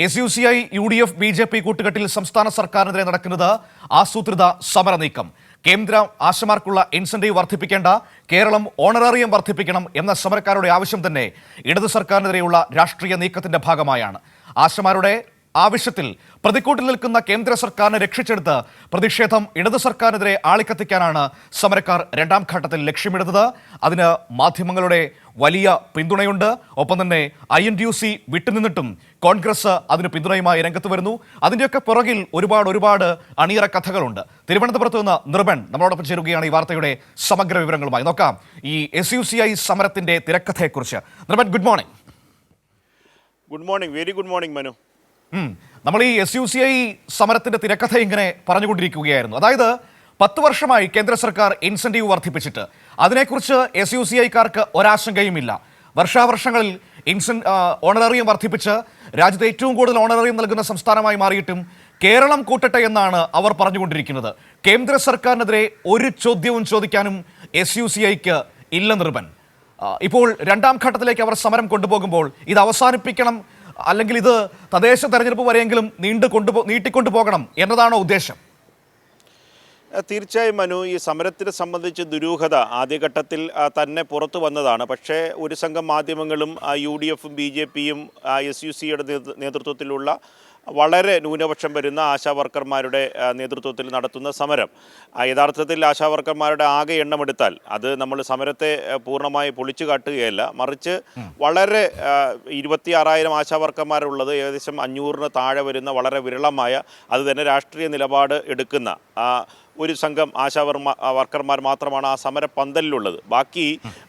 SUCI, UDF, BJP കൂട്ടുകെട്ടിൽ സംസ്ഥാന സർക്കാരിനെതിരെ നടക്കുന്നത് ആസൂത്രിത സമര നീക്കം. കേന്ദ്ര ആശമാർക്കുള്ള ഇൻസെന്റീവ് വർദ്ധിപ്പിക്കേണ്ട, കേരളം ഓണറേറിയം വർദ്ധിപ്പിക്കണം എന്ന സമരക്കാരുടെ ആവശ്യം തന്നെ ഇടത് സർക്കാരിനെതിരെയുള്ള രാഷ്ട്രീയ നീക്കത്തിന്റെ ഭാഗമായാണ്. ആശമാരുടെ ആവശ്യത്തിൽ പ്രതിക്കൂട്ടിൽ നിൽക്കുന്ന കേന്ദ്ര സർക്കാരിനെ രക്ഷിച്ചെടുത്ത് പ്രതിഷേധം ഇടത് സർക്കാരിനെതിരെ ആളിക്കത്തിക്കാനാണ് സമരക്കാർ രണ്ടാം ഘട്ടത്തിൽ ലക്ഷ്യമിടുന്നത്. അതിന് മാധ്യമങ്ങളുടെ വലിയ പിന്തുണയുണ്ട്. ഒപ്പം തന്നെ INTUC വിട്ടുനിന്നിട്ടും കോൺഗ്രസ് അതിന് പിന്തുണയുമായി രംഗത്ത് വരുന്നു. അതിൻ്റെയൊക്കെ പുറകിൽ ഒരുപാട് അണിയറ കഥകളുണ്ട്. തിരുവനന്തപുരത്ത് നിന്ന് നിർബൻ നമ്മളോടൊപ്പം ചേരുകയാണ് ഈ വാർത്തയുടെ സമഗ്ര വിവരങ്ങളുമായി. നോക്കാം ഈ SUCI സമരത്തിന്റെ തിരക്കഥയെക്കുറിച്ച്. Nirban, good morning. Good morning, very good morning Manu. നമ്മൾ ഈ SUCI സമരത്തിന്റെ തിരക്കഥ ഇങ്ങനെ പറഞ്ഞുകൊണ്ടിരിക്കുകയായിരുന്നു. അതായത് 10 വർഷമായി കേന്ദ്ര സർക്കാർ ഇൻസെന്റീവ് വർദ്ധിപ്പിച്ചിട്ട് അതിനെക്കുറിച്ച് SUCIക്കാർക്ക് ഒരാശങ്കയുമില്ല. വർഷാവർഷങ്ങളിൽ ഓണറേറിയം വർദ്ധിപ്പിച്ച് രാജ്യത്തെ ഏറ്റവും കൂടുതൽ ഓണറേറിയം നൽകുന്ന സംസ്ഥാനമായി മാറിയിട്ടും കേരളം കൂട്ടട്ടെ എന്നാണ് അവർ പറഞ്ഞുകൊണ്ടിരിക്കുന്നത്. കേന്ദ്ര സർക്കാരിനെതിരെ ഒരു ചോദ്യവും ചോദിക്കാനും SUCIക്ക് ഇല്ല നിർബൻ. ഇപ്പോൾ രണ്ടാം ഘട്ടത്തിലേക്ക് അവർ സമരം കൊണ്ടുപോകുമ്പോൾ ഇത് അവസാനിപ്പിക്കണം, അല്ലെങ്കിൽ ഇത് തദ്ദേശ തെരഞ്ഞെടുപ്പ് വരെയെങ്കിലും നീട്ടിക്കൊണ്ടുപോകണം എന്നതാണോ ഉദ്ദേശം? തീർച്ചയായും മനു, ഈ സമരത്തിനെ സംബന്ധിച്ച് ദുരൂഹത ആദ്യഘട്ടത്തിൽ തന്നെ പുറത്തു വന്നതാണ്. പക്ഷേ ഒരു സംഘം മാധ്യമങ്ങളും UDFും BJPയും SUCIയുടെ നേതൃത്വത്തിലുള്ള വളരെ ന്യൂനപക്ഷം വരുന്ന ആശാവർക്കർമാരുടെ നേതൃത്വത്തിൽ നടത്തുന്ന സമരം, യഥാർത്ഥത്തിൽ ആശാവർക്കർമാരുടെ ആകെ എണ്ണമെടുത്താൽ അത് നമ്മൾ സമരത്തെ പൂർണ്ണമായി പൊളിച്ചു കാട്ടുകയല്ല, മറിച്ച് വളരെ 26,000 ആശാവർക്കർമാരുള്ളത് ഏകദേശം 500-ന് താഴെ വരുന്ന വളരെ വിരളമായ, അത് തന്നെ രാഷ്ട്രീയ നിലപാട് എടുക്കുന്ന ഒരു സംഘം വർക്കർമാർ മാത്രമാണ് ആ സമര പന്തലിലുള്ളത്. ബാക്കി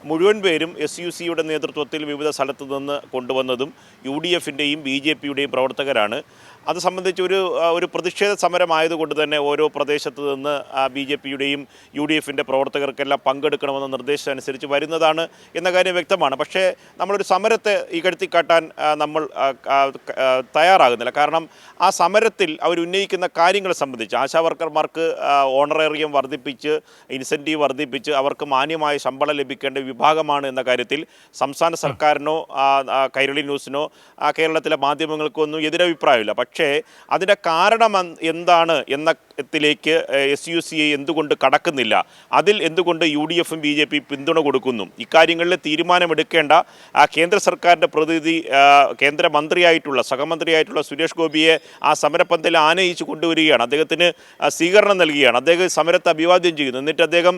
മുഴുവൻ പേരും SUCയുടെ നേതൃത്വത്തിൽ വിവിധ സ്ഥലത്തു നിന്ന് കൊണ്ടുവന്നതും UDFിൻ്റെയും BJPയുടെയും പ്രവർത്തകരാണ്. അത് സംബന്ധിച്ച് ഒരു പ്രതിഷേധ സമരമായതുകൊണ്ട് തന്നെ ഓരോ പ്രദേശത്ത് നിന്ന് BJPയുടെയും UDFിൻ്റെ പ്രവർത്തകർക്കെല്ലാം പങ്കെടുക്കണമെന്ന നിർദ്ദേശം അനുസരിച്ച് വരുന്നതാണ് എന്ന കാര്യം വ്യക്തമാണ്. പക്ഷേ നമ്മളൊരു സമരത്തെ ഇകഴ്ത്തിക്കാട്ടാൻ നമ്മൾ തയ്യാറാകുന്നില്ല. കാരണം ആ സമരത്തിൽ അവരുന്നയിക്കുന്ന കാര്യങ്ങളെ സംബന്ധിച്ച് ആശാവർക്കർമാർക്ക് ഓണറേറിയം വർദ്ധിപ്പിച്ച്, ഇൻസെൻറ്റീവ് വർദ്ധിപ്പിച്ച് അവർക്ക് മാന്യമായ ശമ്പളം ലഭിക്കേണ്ട വിഭാഗമാണ് എന്ന കാര്യത്തിൽ സംസ്ഥാന സർക്കാരിനോ കൈരളി ന്യൂസിനോ കേരളത്തിലെ മാധ്യമങ്ങൾക്കോ ഒന്നും എതിരഭിപ്രായമില്ല. പക്ഷേ അതിൻ്റെ കാരണം എന്താണ് എന്നതിലേക്ക് SUCI എന്തുകൊണ്ട് കടക്കുന്നില്ല, അതിൽ എന്തുകൊണ്ട് UDFും BJPയും പിന്തുണ കൊടുക്കുന്നു, ഇക്കാര്യങ്ങളിൽ തീരുമാനമെടുക്കേണ്ട കേന്ദ്ര സർക്കാരിൻ്റെ പ്രതിനിധി കേന്ദ്രമന്ത്രിയായിട്ടുള്ള സഹമന്ത്രിയായിട്ടുള്ള സുരേഷ് ഗോപിയെ ആ സമരപ്പന്തൽ ആനയിച്ച് കൊണ്ടുവരികയാണ്. അദ്ദേഹത്തിന് സ്വീകരണം നൽകുകയാണ്. അദ്ദേഹം സമരത്തെ അഭിവാദ്യം ചെയ്യുന്നു. എന്നിട്ട് അദ്ദേഹം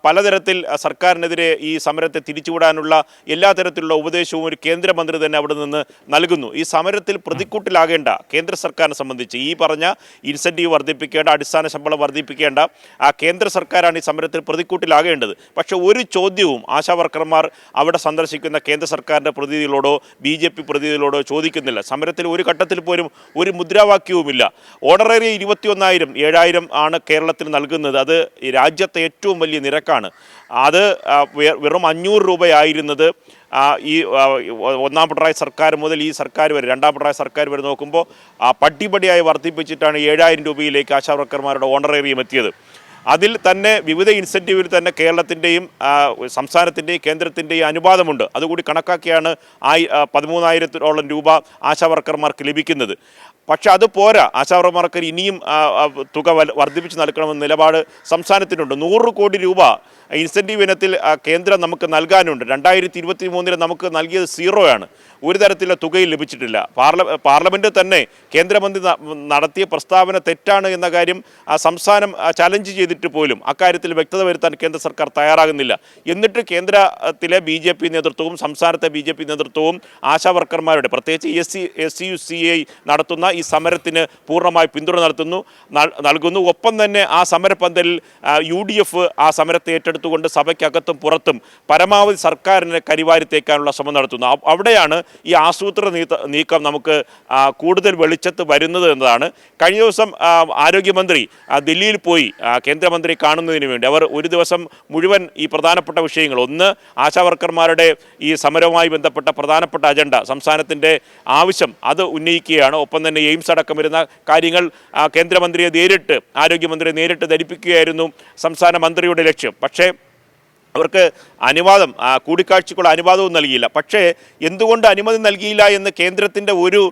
പലതരത്തിൽ സർക്കാരിനെതിരെ ഈ സമരത്തെ തിരിച്ചുവിടാനുള്ള എല്ലാ തരത്തിലുള്ള ഉപദേശവും ഒരു കേന്ദ്രമന്ത്രി തന്നെ അവിടെ നിന്ന് നൽകുന്നു. ഈ സമരത്തിൽ പ്രതിക്കൂട്ടിലാകേണ്ട കേന്ദ്ര സർക്കാരിനെ സംബന്ധിച്ച് ഈ പറഞ്ഞ ഇൻസെൻറ്റീവ് വർദ്ധിപ്പിക്കേണ്ട, അടിസ്ഥാന ശമ്പളം വർദ്ധിപ്പിക്കേണ്ട കേന്ദ്ര സർക്കാരാണ് ഈ സമരത്തിൽ പ്രതിക്കൂട്ടിലാകേണ്ടത്. പക്ഷേ ഒരു ചോദ്യവും ആശാവർക്കർമാർ അവിടെ സന്ദർശിക്കുന്ന കേന്ദ്ര സർക്കാരിൻ്റെ പ്രതിനിധികളോടോ BJP പ്രതിനിധികളോടോ ചോദിക്കുന്നില്ല. സമരത്തിൽ ഒരു ഘട്ടത്തിൽ പോലും ഒരു മുദ്രാവാക്യവുമില്ല. ഓണറേറിയം 21,000, 7,000 ആണ് കേരളത്തിൽ നൽകുന്നത്. അത് രാജ്യത്തെ ഏറ്റവും വലിയ നിരക്കാണ്. അത് വെറും 500 രൂപയായിരുന്നത് ഈ ഒന്നാം പിണറായി സർക്കാർ മുതൽ ഈ സർക്കാർ വരെ, രണ്ടാം പിണറായി സർക്കാർ വരെ നോക്കുമ്പോൾ പടിപടിയായി വർദ്ധിപ്പിച്ചിട്ടാണ് 7,000 രൂപയിലേക്ക് ആശാവർക്കർമാരുടെ ഓണറേറിയം എത്തിയത്. അതിൽ തന്നെ വിവിധ ഇൻസെൻറ്റീവിൽ തന്നെ കേരളത്തിൻ്റെയും സംസ്ഥാനത്തിൻ്റെയും കേന്ദ്രത്തിൻ്റെയും അനുപാതമുണ്ട്. അതുകൂടി കണക്കാക്കിയാണ് 13,000-ഓളം രൂപ ആശാവർക്കർമാർക്ക് ലഭിക്കുന്നത്. പക്ഷെ അത് പോരാ, ആശാവർക്കർമാർക്ക് ഇനിയും തുക വർദ്ധിപ്പിച്ച് നൽകണമെന്ന നിലപാട് സംസ്ഥാനത്തിനുണ്ട്. 100 കോടി രൂപ ഇൻസെൻറ്റീവ് ഇനത്തിൽ കേന്ദ്രം നമുക്ക് നൽകാനുണ്ട്. 2023 നമുക്ക് നൽകിയത് 0 ഒരു തരത്തിലുള്ള തുകയും ലഭിച്ചിട്ടില്ല. പാർലമെൻറ്റ് തന്നെ കേന്ദ്രമന്ത്രി നടത്തിയ പ്രസ്താവന തെറ്റാണ് എന്ന കാര്യം സംസ്ഥാനം ചലഞ്ച് ചെയ്തിട്ട് പോലും അക്കാര്യത്തിൽ വ്യക്തത വരുത്താൻ കേന്ദ്ര സർക്കാർ തയ്യാറാകുന്നില്ല. എന്നിട്ട് കേന്ദ്രത്തിലെ BJP നേതൃത്വവും സംസ്ഥാനത്തെ BJP നേതൃത്വവും ആശാവർക്കർമാരുടെ, പ്രത്യേകിച്ച് SUCI നടത്തുന്ന ഈ സമരത്തിന് പൂർണ്ണമായി പിന്തുണ നൽകുന്നു. ഒപ്പം തന്നെ ആ സമരപന്തലിൽ UDF ആ സമരത്തെ ഏറ്റെടുത്തുകൊണ്ട് സഭയ്ക്കകത്തും പുറത്തും പരമാവധി സർക്കാരിനെ കരിവാരിത്തേക്കാനുള്ള ശ്രമം നടത്തുന്നു. അവിടെയാണ് ഈ ആസൂത്രണ നീക്കം നമുക്ക് കൂടുതൽ വെളിച്ചത്ത് വരുന്നത് എന്നതാണ്. കഴിഞ്ഞ ദിവസം ആരോഗ്യമന്ത്രി ദില്ലിയിൽ പോയി കേന്ദ്രമന്ത്രി കാണുന്നതിന് വേണ്ടി അവർ ഒരു ദിവസം മുഴുവൻ ഈ പ്രധാനപ്പെട്ട വിഷയങ്ങൾ, ഒന്ന് ആശാവർക്കർമാരുടെ ഈ സമരവുമായി ബന്ധപ്പെട്ട പ്രധാനപ്പെട്ട അജണ്ട, സംസ്ഥാനത്തിൻ്റെ ആവശ്യം, അത് ഉന്നയിക്കുകയാണ്. ഒപ്പം തന്നെ എയിംസ് അടക്കം വരുന്ന കാര്യങ്ങൾ കേന്ദ്രമന്ത്രിയെ നേരിട്ട്, ആരോഗ്യമന്ത്രിയെ നേരിട്ട് ധരിപ്പിക്കുകയായിരുന്നു സംസ്ഥാന മന്ത്രിയുടെ ലക്ഷ്യം. പക്ഷേ അവർക്ക് അനുവാദം കൂടിക്കാഴ്ചക്കുള്ള അനുവാദവും നൽകിയില്ല. പക്ഷേ എന്തുകൊണ്ട് അനുമതി നൽകിയില്ല എന്ന് കേന്ദ്രത്തിൻ്റെ ഒരു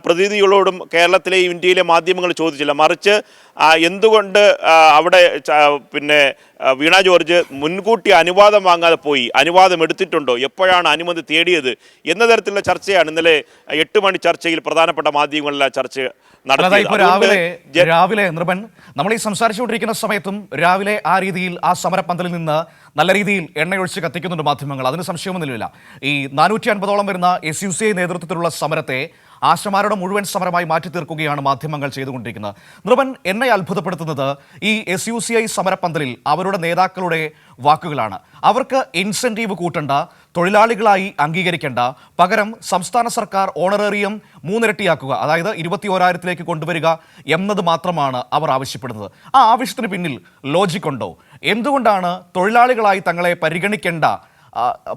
പ്രതിനിധികളോടും കേരളത്തിലെ ഇന്ത്യയിലെ മാധ്യമങ്ങൾ ചോദിച്ചില്ല. മറിച്ച് എന്തുകൊണ്ട് അവിടെ പിന്നെ വീണ ജോർജ് മുൻകൂട്ടി അനുവാദം വാങ്ങാതെ പോയി, അനുവാദം എടുത്തിട്ടുണ്ടോ, എപ്പോഴാണ് അനുമതി തേടിയത് എന്ന തരത്തിലുള്ള ചർച്ചയാണ് ഇന്നലെ 8 മണി ചർച്ചയിൽ പ്രധാനപ്പെട്ട മാധ്യമങ്ങളിലെ ചർച്ച നടത്തിയത്. രാവിലെ നൃപൻ നമ്മൾ ഈ സംസാരിച്ചുകൊണ്ടിരിക്കുന്ന സമയത്തും രാവിലെ ആ രീതിയിൽ ആ സമരപ്പന്തലിൽ നിന്ന് നല്ല രീതിയിൽ എണ്ണയൊഴിച്ച് കത്തിക്കുന്നുണ്ട് മാധ്യമങ്ങൾ, അതിന് സംശയമൊന്നുമില്ല. ഈ 450ഓളം വരുന്ന SUCI നേതൃത്വത്തിലുള്ള സമരത്തെ ആശമാരുടെ മുഴുവൻ സമരമായി മാറ്റി തീർക്കുകയാണ് മാധ്യമങ്ങൾ ചെയ്തുകൊണ്ടിരിക്കുന്നത്. നൃപൻ, എന്നെ അത്ഭുതപ്പെടുത്തുന്നത് ഈ SUCI സമരപ്പന്തലിൽ അവരുടെ നേതാക്കളുടെ വാക്കുകളാണ്. അവർക്ക് ഇൻസെൻറ്റീവ് കൂട്ടണ്ട, തൊഴിലാളികളായി അംഗീകരിക്കേണ്ട, പകരം സംസ്ഥാന സർക്കാർ ഓണറേറിയം 3 ഇരട്ടിയാക്കുക, അതായത് 21,000-ലേക്ക് കൊണ്ടുവരിക എന്നത് മാത്രമാണ് അവർ ആവശ്യപ്പെടുന്നത്. ആ ആവശ്യത്തിന് പിന്നിൽ ലോജിക് ഉണ്ടോ? എന്തുകൊണ്ടാണ് തൊഴിലാളികളായി തങ്ങളെ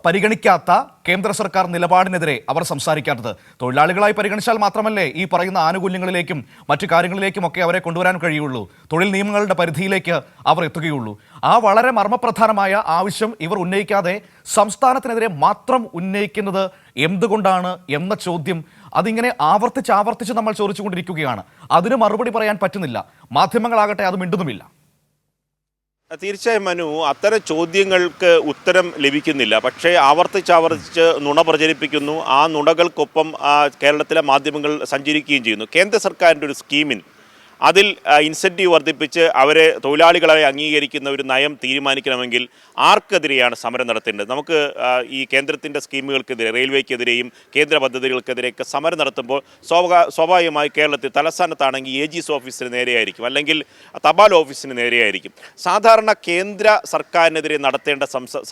പരിഗണിക്കാത്ത കേന്ദ്ര സർക്കാർ നിലപാടിനെതിരെ അവർ സംസാരിക്കാത്തത്? തൊഴിലാളികളായി പരിഗണിച്ചാൽ മാത്രമല്ലേ ഈ പറയുന്ന ആനുകൂല്യങ്ങളിലേക്കും മറ്റു കാര്യങ്ങളിലേക്കും ഒക്കെ അവരെ കൊണ്ടുവരാൻ കഴിയുള്ളൂ, തൊഴിൽ നിയമങ്ങളുടെ പരിധിയിലേക്ക് അവർ എത്തുകയുള്ളൂ. ആ വളരെ മർമ്മപ്രധാനമായ ആവശ്യം ഇവർ ഉന്നയിക്കാതെ സംസ്ഥാനത്തിനെതിരെ മാത്രം ഉന്നയിക്കുന്നത് എന്തുകൊണ്ടാണ് എന്ന ചോദ്യം അതിങ്ങനെ ആവർത്തിച്ച് നമ്മൾ ചോദിച്ചുകൊണ്ടിരിക്കുകയാണ്. അതിന് മറുപടി പറയാൻ പറ്റുന്നില്ല. മാധ്യമങ്ങളാകട്ടെ അത് മിണ്ടുന്നുമില്ല. തീർച്ചയായും മനു, അത്തരം ചോദ്യങ്ങൾക്ക് ഉത്തരം ലഭിക്കുന്നില്ല. പക്ഷേ ആവർത്തിച്ച് നുണ പ്രചരിപ്പിക്കുന്നു. ആ നുണകൾക്കൊപ്പം കേരളത്തിലെ മാധ്യമങ്ങൾ സഞ്ചരിക്കുകയും ചെയ്യുന്നു. കേന്ദ്ര സർക്കാരിൻ്റെ ഒരു സ്കീമിൽ അതിൽ ഇൻസെൻറ്റീവ് വർദ്ധിപ്പിച്ച് അവരെ തൊഴിലാളികളായി അംഗീകരിക്കുന്ന ഒരു നയം തീരുമാനിക്കണമെങ്കിൽ ആർക്കെതിരെയാണ് സമരം നടത്തേണ്ടത്? നമുക്ക് ഈ കേന്ദ്രത്തിൻ്റെ സ്കീമുകൾക്കെതിരെ, റെയിൽവേക്കെതിരെയും കേന്ദ്ര പദ്ധതികൾക്കെതിരെയൊക്കെ സമരം നടത്തുമ്പോൾ സ്വാഭാവികമായി കേരളത്തിൽ തലസ്ഥാനത്താണെങ്കിൽ AG's ഓഫീസിന് നേരെയായിരിക്കും, അല്ലെങ്കിൽ തപാൽ ഓഫീസിന് നേരെയായിരിക്കും. സാധാരണ കേന്ദ്ര സർക്കാരിനെതിരെ നടത്തേണ്ട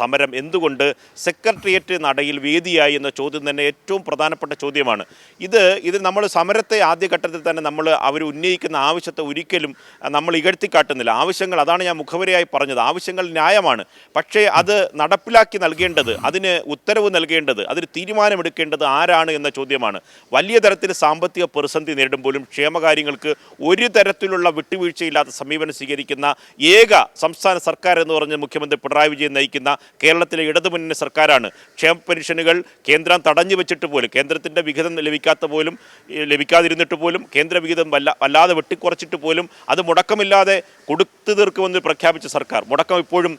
സമരം എന്തുകൊണ്ട് സെക്രട്ടേറിയറ്റ് നടയിൽ വേദിയായി എന്ന ചോദ്യം തന്നെ ഏറ്റവും പ്രധാനപ്പെട്ട ചോദ്യമാണ്. ഇത് നമ്മൾ സമരത്തെ ആദ്യഘട്ടത്തിൽ തന്നെ നമ്മൾ അവർ ഉന്നയിക്കുന്ന ആവശ്യത്തെ ഒരിക്കലും നമ്മൾ ഇകഴ്ത്തിക്കാട്ടുന്നില്ല. ആവശ്യങ്ങൾ, അതാണ് ഞാൻ മുഖവരയായി പറഞ്ഞത്, ആവശ്യങ്ങൾ ന്യായമാണ്. പക്ഷേ അത് നടപ്പിലാക്കി നൽകേണ്ടത്, അതിന് ഉത്തരവ് നൽകേണ്ടത്, അതിന് തീരുമാനമെടുക്കേണ്ടത് ആരാണ് എന്ന ചോദ്യമാണ്. വലിയ തരത്തിൽ സാമ്പത്തിക പ്രതിസന്ധി നേരിടുമ്പോഴും ക്ഷേമകാര്യങ്ങൾക്ക് ഒരു തരത്തിലുള്ള വിട്ടുവീഴ്ചയില്ലാത്ത സമീപനം സ്വീകരിക്കുന്ന ഏക സംസ്ഥാന സർക്കാർ എന്ന് പറഞ്ഞ് മുഖ്യമന്ത്രി പിണറായി വിജയൻ നയിക്കുന്ന കേരളത്തിലെ ഇടതുമുന്നണി സർക്കാരാണ്. ക്ഷേമ പെൻഷനുകൾ കേന്ദ്രം തടഞ്ഞു വെച്ചിട്ട് പോലും, കേന്ദ്രത്തിൻ്റെ വിഹിതം ലഭിക്കാതിരുന്നിട്ട് പോലും, കേന്ദ്ര വിഹിതം വല്ലാതെ വെട്ടിക്കുറച്ചിട്ട് പോലും അത് മുടക്കമില്ലാതെ കൊടുത്തു തീർക്കുമെന്ന് പ്രഖ്യാപിച്ച സർക്കാർ, മുടക്കം ഇപ്പോഴും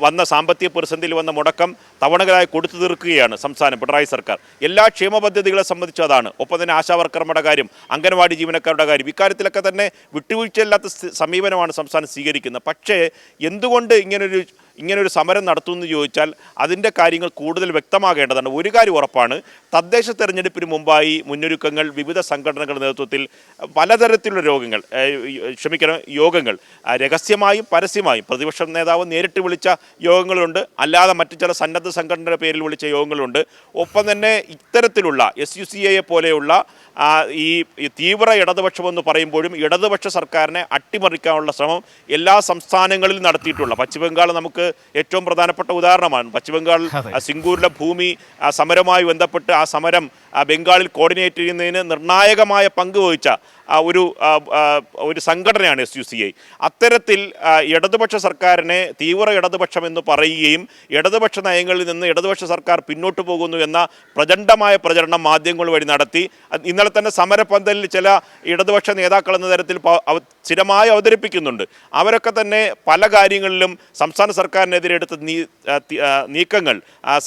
വന്ന സാമ്പത്തിക പ്രതിസന്ധിയിൽ വന്ന മുടക്കം തവണകളായി കൊടുത്തു തീർക്കുകയാണ് സംസ്ഥാനം, പിണറായി സർക്കാർ. എല്ലാ ക്ഷേമ പദ്ധതികളെ സംബന്ധിച്ചും അതാണ്. ഒപ്പം തന്നെ ആശാവർക്കർമാരുടെ കാര്യം, അംഗൻവാടി ജീവനക്കാരുടെ കാര്യം, ഇക്കാര്യത്തിലൊക്കെ തന്നെ വിട്ടുവീഴ്ചയില്ലാത്ത സമീപനമാണ് സംസ്ഥാനം സ്വീകരിക്കുന്നത്. പക്ഷേ എന്തുകൊണ്ട് ഇങ്ങനൊരു സമരം നടത്തുമെന്ന് ചോദിച്ചാൽ അതിൻ്റെ കാര്യങ്ങൾ കൂടുതൽ വ്യക്തമാകേണ്ടതാണ്. ഒരു കാര്യം ഉറപ്പാണ്, തദ്ദേശ തെരഞ്ഞെടുപ്പിന് മുമ്പായി മുന്നൊരുക്കങ്ങൾ വിവിധ സംഘടനകളുടെ നേതൃത്വത്തിൽ പലതരത്തിലുള്ള യോഗങ്ങൾ രഹസ്യമായും പരസ്യമായും, പ്രതിപക്ഷ നേതാവ് നേരിട്ട് വിളിച്ച യോഗങ്ങളുണ്ട്, അല്ലാതെ മറ്റു ചില സന്നദ്ധ സംഘടനയുടെ പേരിൽ വിളിച്ച യോഗങ്ങളുണ്ട്. ഒപ്പം തന്നെ ഇത്തരത്തിലുള്ള SUCI പോലെയുള്ള ഈ തീവ്ര ഇടതുപക്ഷമെന്ന് പറയുമ്പോഴും ഇടതുപക്ഷ സർക്കാരിനെ അട്ടിമറിക്കാനുള്ള ശ്രമം എല്ലാ സംസ്ഥാനങ്ങളിലും നടത്തിയിട്ടുള്ള, പശ്ചിമബംഗാൾ നമുക്ക് ഏറ്റവും പ്രധാനപ്പെട്ട ഉദാഹരണമാണ്. പശ്ചിമബംഗാൾ സിംഗൂരിലെ ഭൂമി സമരവുമായി ബന്ധപ്പെട്ട് ആ സമരം ബംഗാളിൽ കോർഡിനേറ്റ് ചെയ്യുന്നതിന് നിർണായകമായ പങ്ക് വഹിച്ച ഒരു സംഘടനയാണ് SUCI. അത്തരത്തിൽ ഇടതുപക്ഷ സർക്കാരിനെ തീവ്ര ഇടതുപക്ഷമെന്ന് പറയുകയും ഇടതുപക്ഷ നയങ്ങളിൽ നിന്ന് ഇടതുപക്ഷ സർക്കാർ പിന്നോട്ട് പോകുന്നു എന്ന പ്രചണ്ഡമായ പ്രചരണം മാധ്യമങ്ങൾ വഴി നടത്തി. ഇന്നലെ തന്നെ സമരപന്തലിൽ ചില ഇടതുപക്ഷ നേതാക്കൾ എന്ന തരത്തിൽ സ്ഥിരമായി അവതരിപ്പിക്കുന്നുണ്ട്. അവരൊക്കെ തന്നെ പല കാര്യങ്ങളിലും സംസ്ഥാന സർക്കാരിനെതിരെ എടുത്ത നീക്കങ്ങൾ,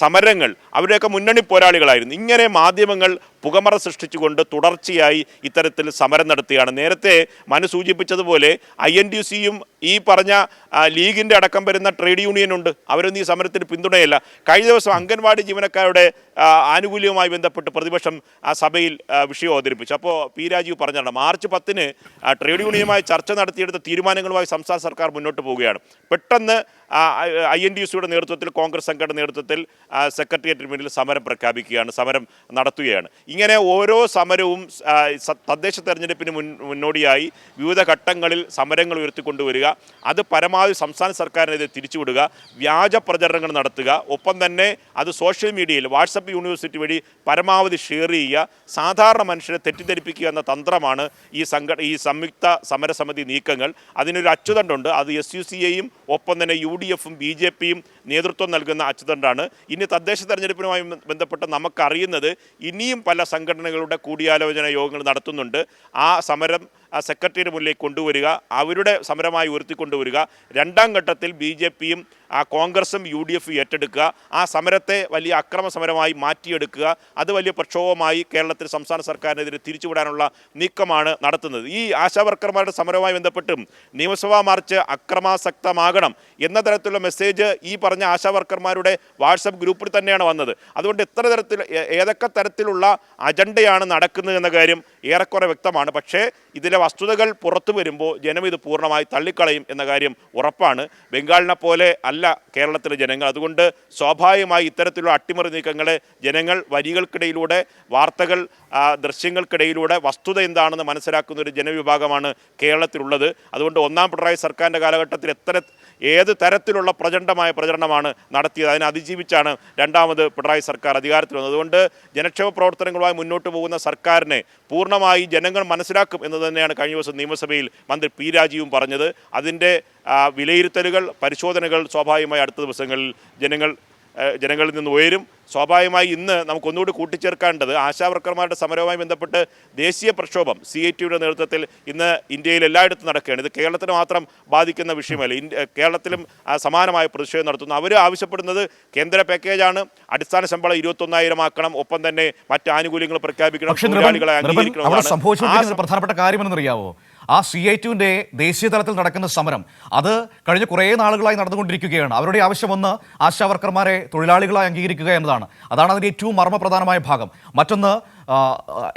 സമരങ്ങൾ, അവരുടെയൊക്കെ മുന്നണി പോരാളികളായിരുന്നു. ഇങ്ങനെ മാധ്യമങ്ങൾ പുകമറ സൃഷ്ടിച്ചുകൊണ്ട് തുടർച്ചയായി ഇത്തരത്തിൽ സമരം നടത്തുകയാണ്. നേരത്തെ മനു സൂചിപ്പിച്ചതുപോലെ INTUC-യും ഈ പറഞ്ഞ ലീഗിൻ്റെ അടക്കം വരുന്ന ട്രേഡ് യൂണിയനുണ്ട്, അവരൊന്നും ഈ സമരത്തിന് പിന്തുണയല്ല. കഴിഞ്ഞ ദിവസം അംഗൻവാടി ജീവനക്കാരുടെ ആനുകൂല്യവുമായി ബന്ധപ്പെട്ട് പ്രതിപക്ഷം സഭയിൽ വിഷയം അവതരിപ്പിച്ചു. അപ്പോൾ P. രാജീവ് പറഞ്ഞാണ്, മാർച്ച് 10-ന് ട്രേഡ് യൂണിയനുമായി ചർച്ച നടത്തിയെടുത്ത തീരുമാനങ്ങളുമായി സംസ്ഥാന സർക്കാർ മുന്നോട്ട് പോവുകയാണ്. പെട്ടെന്ന് INTUC-യുടെ നേതൃത്വത്തിൽ, കോൺഗ്രസ് സംഘടന നേതൃത്വത്തിൽ സെക്രട്ടേറിയറ്റിന് മുന്നിൽ സമരം പ്രഖ്യാപിക്കുകയാണ്, സമരം നടത്തുകയാണ്. ഇങ്ങനെ ഓരോ സമരവും തദ്ദേശ തെരഞ്ഞെടുപ്പിന് മുന്നോടിയായി വിവിധ ഘട്ടങ്ങളിൽ സമരങ്ങൾ ഉയർത്തിക്കൊണ്ടുവരിക, അത് പരമാവധി സംസ്ഥാന സർക്കാരിനെതിരെ തിരിച്ചുവിടുക, വ്യാജ പ്രചരണങ്ങൾ നടത്തുക, ഒപ്പം തന്നെ അത് സോഷ്യൽ മീഡിയയിൽ വാട്സപ്പ് യൂണിവേഴ്സിറ്റി വഴി പരമാവധി ഷെയർ ചെയ്യുക, സാധാരണ മനുഷ്യരെ തെറ്റിദ്ധരിപ്പിക്കുക എന്ന തന്ത്രമാണ് ഈ സംയുക്ത സമരസമിതി നീക്കങ്ങൾ. അതിനൊരു അച്ചുതണ്ടുണ്ട്, അത് SUCI-യും ഒപ്പം തന്നെ UDFും BJPയും നേതൃത്വം നൽകുന്ന അച്ചുതണ്ടാണ്. ഇനി തദ്ദേശ തെരഞ്ഞെടുപ്പിനുമായി ബന്ധപ്പെട്ട് നമുക്കറിയുന്നത് ഇനിയും പല സംഘടനകളുടെ കൂടിയാലോചന യോഗങ്ങൾ നടത്തുന്നുണ്ട്. ആ സമരം സെക്രട്ടറിയുടെ മുന്നിലേക്ക് കൊണ്ടുവരിക, അവരുടെ സമരമായി ഉയർത്തിക്കൊണ്ടുവരിക. രണ്ടാം ഘട്ടത്തിൽ BJPയും കോൺഗ്രസും UDFും ഏറ്റെടുക്കുക, ആ സമരത്തെ വലിയ അക്രമ സമരമായി മാറ്റിയെടുക്കുക, അത് വലിയ പ്രക്ഷോഭമായി കേരളത്തിൽ സംസ്ഥാന സർക്കാരിനെതിരെ തിരിച്ചുവിടാനുള്ള നീക്കമാണ് നടത്തുന്നത്. ഈ ആശാവർക്കർമാരുടെ സമരവുമായി ബന്ധപ്പെട്ടും നിയമസഭാ മാർച്ച് അക്രമാസക്തമാകണം എന്ന തരത്തിലുള്ള മെസ്സേജ് ഈ പറഞ്ഞ ആശാവർക്കർമാരുടെ വാട്സപ്പ് ഗ്രൂപ്പിൽ തന്നെയാണ് വന്നത്. അതുകൊണ്ട് ഏതൊക്കെ തരത്തിലുള്ള അജണ്ടയാണ് നടക്കുന്നത് എന്ന കാര്യം ഏറെക്കുറെ വ്യക്തമാണ്. പക്ഷേ ഇതിലെ വസ്തുതകൾ പുറത്തു വരുമ്പോൾ ജനം ഇത് പൂർണ്ണമായി തള്ളിക്കളയും എന്ന കാര്യം ഉറപ്പാണ്. ബംഗാളിനെ പോലെ അല്ല കേരളത്തിലെ ജനങ്ങൾ. അതുകൊണ്ട് സ്വാഭാവികമായി ഇത്തരത്തിലുള്ള അട്ടിമറി നീക്കങ്ങളെ ജനങ്ങൾ വരികൾക്കിടയിലൂടെ, വാർത്തകൾ ദൃശ്യങ്ങൾക്കിടയിലൂടെ വസ്തുത എന്താണെന്ന് മനസ്സിലാക്കുന്ന ഒരു ജനവിഭാഗമാണ് കേരളത്തിലുള്ളത്. അതുകൊണ്ട് ഒന്നാം പിണറായി സർക്കാരിൻ്റെ കാലഘട്ടത്തിൽ ഏത് തരത്തിലുള്ള പ്രചണ്ഡമായ പ്രചരണമാണ് നടത്തിയത്, അതിനെ അതിജീവിച്ചാണ് രണ്ടാമത് പിണറായി സർക്കാർ അധികാരത്തിൽ വന്നത്. അതുകൊണ്ട് ജനക്ഷേമ പ്രവർത്തനങ്ങളുമായി മുന്നോട്ട് പോകുന്ന സർക്കാരിനെ പൂർണ്ണമായി ജനങ്ങൾ മനസ്സിലാക്കും എന്ന് തന്നെയാണ് കഴിഞ്ഞ ദിവസം നിയമസഭയിൽ മന്ത്രി P. രാജീവും പറഞ്ഞത്. അതിൻ്റെ വിലയിരുത്തലുകൾ, പരിശോധനകൾ സ്വാഭാവികമായി അടുത്ത ദിവസങ്ങളിൽ ജനങ്ങളിൽ നിന്ന് ഉയരും. സ്വാഭാവികമായി ഇന്ന് നമുക്കൊന്നുകൂടി കൂട്ടിച്ചേർക്കേണ്ടത് ആശാവർക്കർമാരുടെ സമരവുമായി ബന്ധപ്പെട്ട് ദേശീയ പ്രക്ഷോഭം CITയുടെ നേതൃത്വത്തിൽ ഇന്ന് ഇന്ത്യയിൽ എല്ലായിടത്തും നടക്കുകയാണ്. ഇത് കേരളത്തിന് മാത്രം ബാധിക്കുന്ന വിഷയമല്ല. കേരളത്തിലും സമാനമായ പ്രതിഷേധം നടത്തുന്നു. അവർ ആവശ്യപ്പെടുന്നത് കേന്ദ്ര പാക്കേജാണ്. അടിസ്ഥാന ശമ്പളം 21,000 ആക്കണം, ഒപ്പം തന്നെ മറ്റ് ആനുകൂല്യങ്ങൾ പ്രഖ്യാപിക്കണം, തൊഴിലാളികളെ അംഗീകരിക്കണം. പ്രധാനപ്പെട്ട കാര്യമെന്നറിയാവോ, ആ CITയുടെ ദേശീയ തലത്തിൽ നടക്കുന്ന സമരം അത് കഴിഞ്ഞ കുറേ നാളുകളായി നടന്നുകൊണ്ടിരിക്കുകയാണ്. അവരുടെ ആവശ്യമൊന്ന് ആശാവർക്കർമാരെ തൊഴിലാളികളായി അംഗീകരിക്കുക എന്നതാണ്. അതാണ് അതിൻ്റെ ഏറ്റവും മർമ്മപ്രധാനമായ ഭാഗം. മറ്റൊന്ന്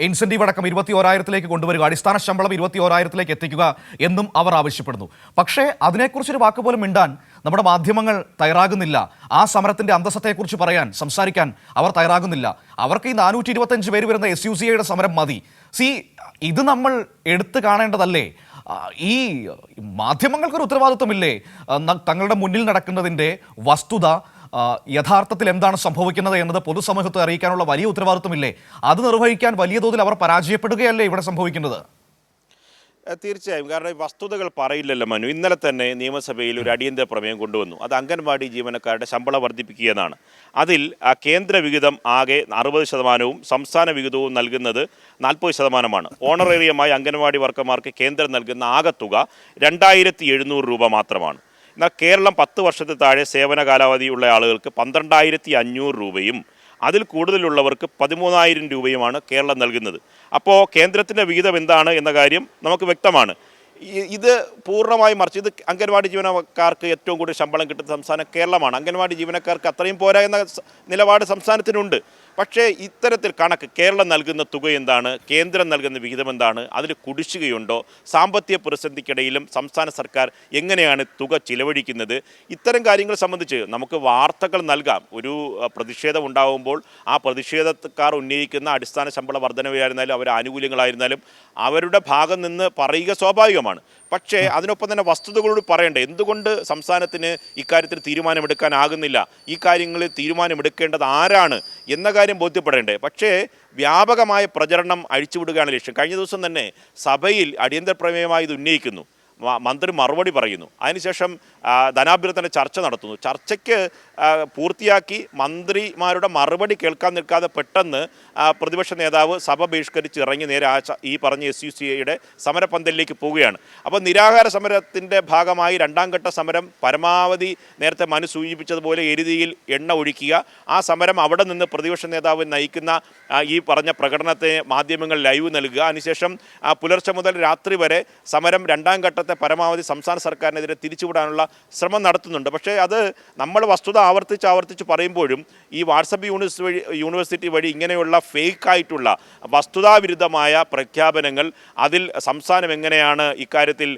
ഇൻസെൻറ്റീവ് അടക്കം 21,000 കൊണ്ടുവരിക, അടിസ്ഥാന ശമ്പളം 21,000 എത്തിക്കുക എന്നും അവർ ആവശ്യപ്പെടുന്നു. പക്ഷേ അതിനെക്കുറിച്ചൊരു വാക്ക് പോലും മിണ്ടാൻ നമ്മുടെ മാധ്യമങ്ങൾ തയ്യാറാകുന്നില്ല. ആ സമരത്തിൻ്റെ അന്തസ്സത്തെക്കുറിച്ച് സംസാരിക്കാൻ അവർ തയ്യാറാകുന്നില്ല. അവർക്ക് ഈ 425 പേര് വരുന്ന SUCIയുടെ സമരം മതി. ഇത് നമ്മൾ എടുത്തു കാണേണ്ടതല്ലേ? ഈ മാധ്യമങ്ങൾക്കൊരു ഉത്തരവാദിത്വമില്ലേ? തങ്ങളുടെ മുന്നിൽ നടക്കുന്നതിൻ്റെ വസ്തുത, യഥാർത്ഥത്തിൽ എന്താണ് സംഭവിക്കുന്നത് എന്നത് പൊതുസമൂഹത്തെ അറിയിക്കാനുള്ള വലിയ ഉത്തരവാദിത്വമില്ലേ? അത് നിർവഹിക്കാൻ വലിയ തോതിൽ അവർ പരാജയപ്പെടുകയല്ലേ ഇവിടെ സംഭവിക്കുന്നത്? തീർച്ചയായും. കാരണം ഈ വസ്തുതകൾ പറയില്ലല്ലോ മനു. ഇന്നലെ തന്നെ നിയമസഭയിൽ ഒരു അടിയന്തര പ്രമേയം കൊണ്ടുവന്നു. അത് അംഗൻവാടി ജീവനക്കാരുടെ ശമ്പളം വർദ്ധിപ്പിക്കുക എന്നാണ്. അതിൽ കേന്ദ്ര വിഹിതം ആകെ 60%, സംസ്ഥാന വിഹിതവും നൽകുന്നത് 40%. ഓണറേറിയമായി അംഗൻവാടി വർക്കർമാർക്ക് കേന്ദ്രം നൽകുന്ന ആകെ തുക 2,700 രൂപ മാത്രമാണ്. എന്നാൽ കേരളം 10 വർഷത്തിൽ താഴെ സേവന കാലാവധിയുള്ള ആളുകൾക്ക് 12,500 രൂപയും അതിൽ കൂടുതലുള്ളവർക്ക് 13,000 രൂപയുമാണ് കേരളം നൽകുന്നത്. അപ്പോൾ കേന്ദ്രത്തിൻ്റെ വിഹിതം എന്താണ് എന്ന കാര്യം നമുക്ക് വ്യക്തമാണ്. ഇത് പൂർണ്ണമായി മറിച്ച് ഇത് അംഗൻവാടി ജീവനക്കാർക്ക് ഏറ്റവും കൂടുതൽ ശമ്പളം കിട്ടുന്ന സംസ്ഥാനം കേരളമാണ്. അംഗൻവാടി ജീവനക്കാർക്ക് അത്രയും പോരാ എന്ന നിലപാട് സംസ്ഥാനത്തിനുണ്ട്. പക്ഷേ ഇത്തരത്തിൽ കണക്ക് കേരളം നൽകുന്ന തുക എന്താണ്, കേന്ദ്രം നൽകുന്ന വിഹിതം എന്താണ്, അതിൽ കുടിശ്ശികയുണ്ടോ, സാമ്പത്തിക പ്രതിസന്ധിക്കിടയിലും സംസ്ഥാന സർക്കാർ എങ്ങനെയാണ് തുക ചിലവഴിക്കുന്നത്, ഇത്തരം കാര്യങ്ങൾ സംബന്ധിച്ച് നമുക്ക് വാർത്തകൾ നൽകാം. ഒരു പ്രതിഷേധം ഉണ്ടാകുമ്പോൾ ആ പ്രതിഷേധക്കാർ ഉന്നയിക്കുന്ന അടിസ്ഥാന ശമ്പള വർധനവായിരുന്നാലും അവർ ആനുകൂല്യങ്ങളായിരുന്നാലും അവരുടെ ഭാഗം നിന്ന് പറയുക സ്വാഭാവികമാണ്. പക്ഷേ അതിനൊപ്പം തന്നെ വസ്തുതകളോട് പറയണ്ടേ? എന്തുകൊണ്ട് സംസ്ഥാനത്തിന് ഇക്കാര്യത്തിൽ തീരുമാനമെടുക്കാനാകുന്നില്ല? ഈ കാര്യങ്ങളിൽ തീരുമാനമെടുക്കേണ്ടത് ആരാണ് എന്ന കാര്യം ബോധ്യപ്പെടേണ്ടേ? പക്ഷേ വ്യാപകമായ പ്രചരണം അഴിച്ചുവിടുകയാണ് ലക്ഷ്യം. കഴിഞ്ഞ ദിവസം തന്നെ സഭയിൽ അടിയന്തര പ്രമേയമായി ഇത് ഉന്നയിക്കുന്നു, മന്ത്രി മറുപടി പറയുന്നു, അതിനുശേഷം ധനാഭ്യർത്ഥന ചർച്ച നടത്തുന്നു. ചർച്ചയ്ക്ക് പൂർത്തിയാക്കി മന്ത്രിമാരുടെ മറുപടി കേൾക്കാൻ നിൽക്കാതെ പെട്ടെന്ന് പ്രതിപക്ഷ നേതാവ് സഭ ബഹിഷ്കരിച്ച് ഇറങ്ങി നേരെ ഈ പറഞ്ഞ SUCIയുടെ സമരപന്തലിലേക്ക് പോവുകയാണ്. അപ്പോൾ നിരാഹാര സമരത്തിൻ്റെ ഭാഗമായി രണ്ടാം ഘട്ട സമരം പരമാവധി നേരത്തെ മനു സൂചിപ്പിച്ചതുപോലെ എരുതിയിൽ എണ്ണ ഒഴിക്കുക, ആ സമരം അവിടെ നിന്ന് പ്രതിപക്ഷ നേതാവ് നയിക്കുന്ന ഈ പറഞ്ഞ പ്രകടനത്തെ മാധ്യമങ്ങൾ ലൈവ് നൽകുക, അതിനുശേഷം പുലർച്ചെ മുതൽ രാത്രി വരെ സമരം രണ്ടാം ഘട്ടത്തെ പരമാവധി സംസ്ഥാന സർക്കാരിനെതിരെ തിരിച്ചുവിടാനുള്ള ശ്രമം നടത്തുന്നുണ്ട്. പക്ഷേ അത് നമ്മൾ വസ്തുത ആവർത്തിച്ച് പറയുമ്പോഴും ഈ വാട്സപ്പ് യൂണിവേഴ്സിറ്റി വഴി ഇങ്ങനെയുള്ള ഫേക്കായിട്ടുള്ള വസ്തുതാവിരുദ്ധമായ പ്രഖ്യാപനങ്ങൾ, അതിൽ സംസ്ഥാനം എങ്ങനെയാണ് ഇക്കാര്യത്തിൽ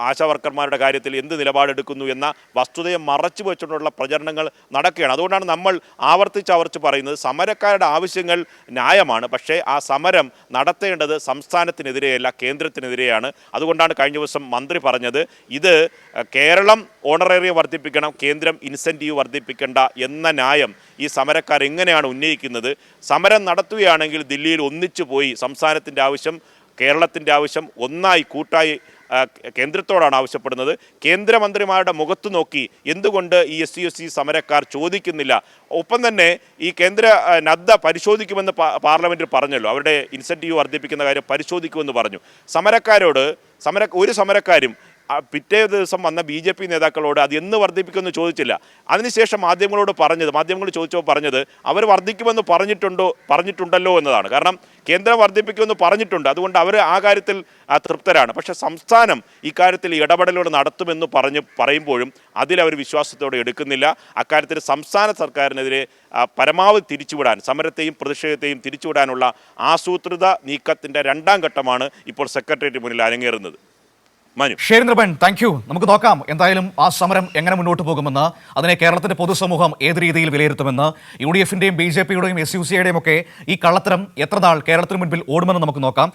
ആശാവർക്കർമാരുടെ കാര്യത്തിൽ എന്ത് നിലപാടെടുക്കുന്നു എന്ന വസ്തുതയെ മറച്ചു വെച്ചുകൊണ്ടുള്ള പ്രചരണങ്ങൾ നടക്കുകയാണ്. അതുകൊണ്ടാണ് നമ്മൾ ആവർത്തിച്ച് പറയുന്നത് സമരക്കാരുടെ ആവശ്യങ്ങൾ ന്യായമാണ്, പക്ഷേ ആ സമരം നടത്തേണ്ടത് സംസ്ഥാനത്തിനെതിരെയല്ല, കേന്ദ്രത്തിനെതിരെയാണ്. അതുകൊണ്ടാണ് കഴിഞ്ഞ ദിവസം മന്ത്രി പറഞ്ഞത് ഇത് കേരളം ഓണറേറിയം വർദ്ധിപ്പിക്കണം, കേന്ദ്രം ഇൻസെൻറ്റീവ് വർദ്ധിപ്പിക്കേണ്ട എന്ന ന്യായം ഈ സമരക്കാർ എങ്ങനെയാണ് ഉന്നയിക്കുന്നത്? സമരം നടത്തുകയാണെങ്കിൽ ദില്ലിയിൽ ഒന്നിച്ചു പോയി സംസ്ഥാനത്തിൻ്റെ ആവശ്യം കേരളത്തിൻ്റെ ആവശ്യം ഒന്നായി കൂട്ടായി കേന്ദ്രത്തോടാണ് ആവശ്യപ്പെടുന്നത്. കേന്ദ്രമന്ത്രിമാരുടെ മുഖത്ത് നോക്കി എന്തുകൊണ്ട് ഈ SUC സമരക്കാർ ചോദിക്കുന്നില്ല? ഒപ്പം തന്നെ ഈ കേന്ദ്ര നദ്ദ പരിശോധിക്കുമെന്ന് പാർലമെൻറ്റിൽ പറഞ്ഞല്ലോ, അവരുടെ ഇൻസെൻറ്റീവ് വർദ്ധിപ്പിക്കുന്ന കാര്യം പരിശോധിക്കുമെന്ന് പറഞ്ഞു. ഒരു സമരക്കാരും പിറ്റേ ദിവസം വന്ന BJP നേതാക്കളോട് അത് എന്ന് വർദ്ധിപ്പിക്കുമെന്ന് ചോദിച്ചില്ല. അതിനുശേഷം മാധ്യമങ്ങൾ ചോദിച്ചപ്പോൾ പറഞ്ഞത് അവർ വർദ്ധിക്കുമെന്ന് പറഞ്ഞിട്ടുണ്ടല്ലോ എന്നതാണ്. കാരണം കേന്ദ്രം വർദ്ധിപ്പിക്കുമെന്ന് പറഞ്ഞിട്ടുണ്ട്, അതുകൊണ്ട് അവർ ആ കാര്യത്തിൽ തൃപ്തരാണ്. പക്ഷേ സംസ്ഥാനം ഇക്കാര്യത്തിൽ ഇടപെടലുകൾ നടത്തുമെന്ന് പറയുമ്പോഴും അതിലവർ വിശ്വാസത്തോടെ എടുക്കുന്നില്ല. അക്കാര്യത്തിൽ സംസ്ഥാന സർക്കാരിനെതിരെ പരമാവധി തിരിച്ചുവിടാൻ, സമരത്തെയും പ്രതിഷേധത്തെയും തിരിച്ചുവിടാനുള്ള ആസൂത്രിത നീക്കത്തിൻ്റെ 2ാം ഘട്ടമാണ് ഇപ്പോൾ സെക്രട്ടേറിയറ്റ് മുന്നിൽ അരങ്ങേറുന്നത്. ശേരേന്ദ്രബൻ, താങ്ക് യു. നമുക്ക് നോക്കാം എന്തായാലും ആ സമരം എങ്ങനെ മുന്നോട്ട് പോകുമെന്ന്, അതിനെ കേരളത്തിന്റെ പൊതുസമൂഹം ഏത് രീതിയിൽ വിലയിരുത്തുമെന്ന്, UDF-ന്റെയും BJP-യുടെയും SUC-യുടെയും ഒക്കെ ഈ കള്ളത്തരം എത്ര നാൾ കേരളത്തിന് മുൻപിൽ ഓടുമെന്ന് നമുക്ക് നോക്കാം.